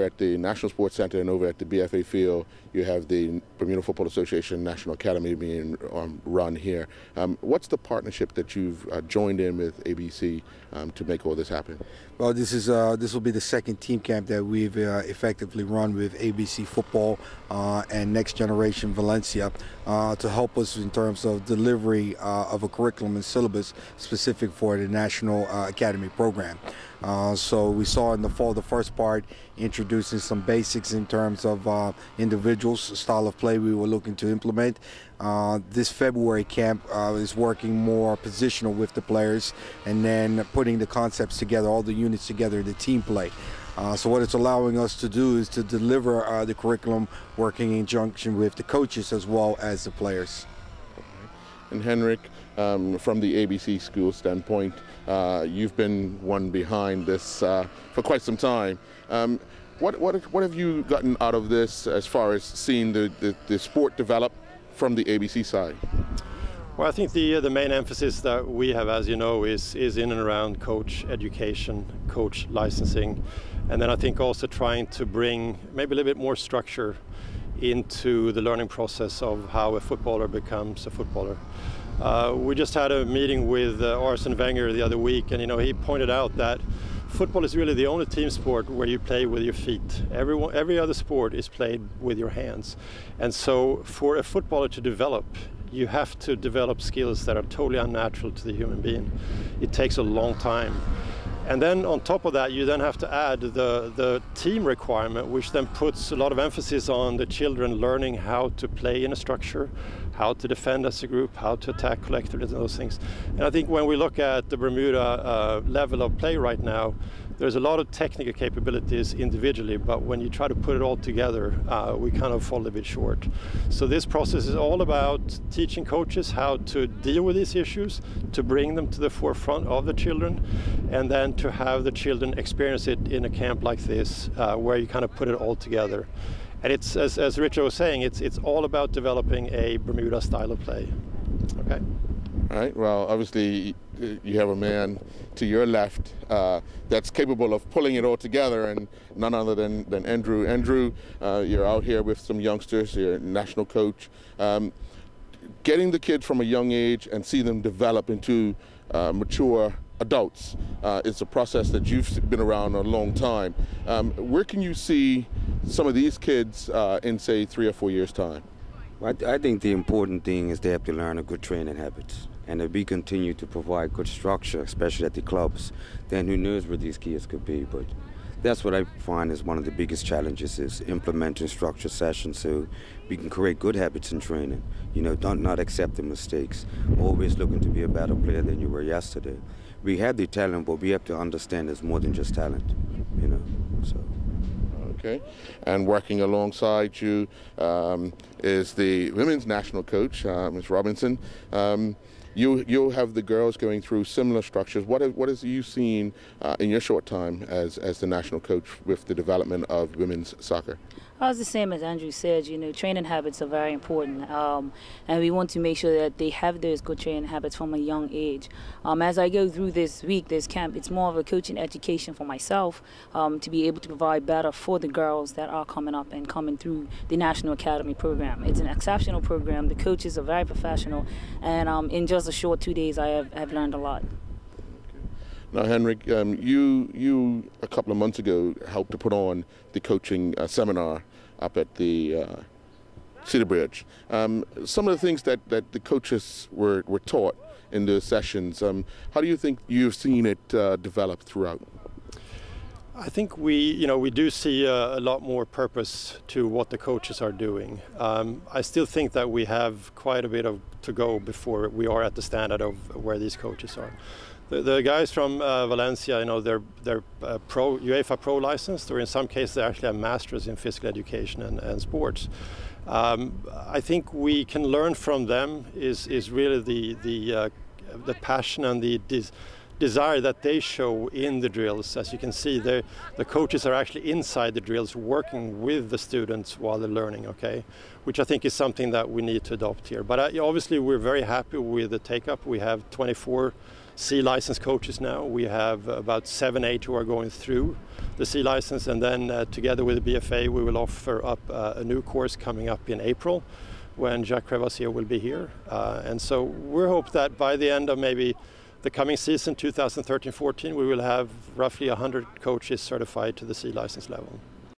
at the National Sports Center and over at the BFA field, you have the Bermuda Football Association National Academy being run here. What's the partnership that you've joined in with ABC to make all this happen? Well, this will be the second team camp that we've effectively run with ABC Football and Next Generation Valencia to help us in terms of delivery of a curriculum and syllabus specific for the National Academy program. So we saw in the fall the first part introducing some basics in terms of individuals, style of play we were looking to implement. This February camp is working more positional with the players and then putting the concepts together, all the units together, the team play. So what it's allowing us to do is to deliver the curriculum working in conjunction with the coaches as well as the players. And Henrik, from the ABC school standpoint, you've been one behind this for quite some time. What have you gotten out of this as far as seeing the sport develop from the ABC side? Well, I think the main emphasis that we have, as you know, is in and around coach education, coach licensing, and then I think also trying to bring maybe a little bit more structure into the learning process of how a footballer becomes a footballer. We just had a meeting with Arsene Wenger the other week, and he pointed out that football is really the only team sport where you play with your feet. Every other sport is played with your hands. And so for a footballer to develop, you have to develop skills that are totally unnatural to the human being. It takes a long time. And then on top of that, you then have to add the team requirement, which then puts a lot of emphasis on the children learning how to play in a structure, how to defend as a group, how to attack collectively, and those things. And I think when we look at the Bermuda level of play right now, there's a lot of technical capabilities individually, but when you try to put it all together, we kind of fall a bit short. So this process is all about teaching coaches how to deal with these issues, to bring them to the forefront of the children, and then to have the children experience it in a camp like this, where you kind of put it all together. And it's, as Richard was saying, it's all about developing a Bermuda style of play. Okay. All right. Well, obviously, you have a man to your left that's capable of pulling it all together, and none other than Andrew. Andrew, you're out here with some youngsters. You're a national coach. Getting the kids from a young age and see them develop into mature adults is a process that you've been around a long time. Where can you see some of these kids in, say, 3 or 4 years' time? I think the important thing is they have to learn a good training habits. And if we continue to provide good structure, especially at the clubs, then who knows where these kids could be. But that's what I find is one of the biggest challenges, is implementing structure sessions so we can create good habits in training. Not accept the mistakes. Always looking to be a better player than you were yesterday. We have the talent, but we have to understand it's more than just talent, so. Okay, and working alongside you is the women's national coach, Ms. Robinson. You'll have the girls going through similar structures. What have you seen in your short time as the national coach with the development of women's soccer? It's the same as Andrew said. Training habits are very important, and we want to make sure that they have those good training habits from a young age. As I go through this camp, it's more of a coaching education for myself to be able to provide better for the girls that are coming up and coming through the National Academy program. It's an exceptional program. The coaches are very professional, and in just a short 2 days, I have learned a lot. Now, Henrik, you a couple of months ago helped to put on the coaching seminar up at the Cedar Bridge. Some of the things that the coaches were taught in the sessions, how do you think you've seen it develop throughout? I think we do see a lot more purpose to what the coaches are doing. I still think that we have quite a bit to go before we are at the standard of where these coaches are. The guys from Valencia, they're UEFA Pro licensed, or in some cases they actually have masters in physical education and sports. I think we can learn from them is really the passion and the desire that they show in the drills. As you can see, the coaches are actually inside the drills working with the students while they're learning, okay? Which I think is something that we need to adopt here. But obviously we're very happy with the take-up. We have 24 C license coaches now. We have about 7-8 who are going through the C license, and then together with the BFA we will offer up a new course coming up in April when Jacques Crevassier will be here. And so we hope that by the end of maybe the coming season, 2013-14, we will have roughly 100 coaches certified to the C license level.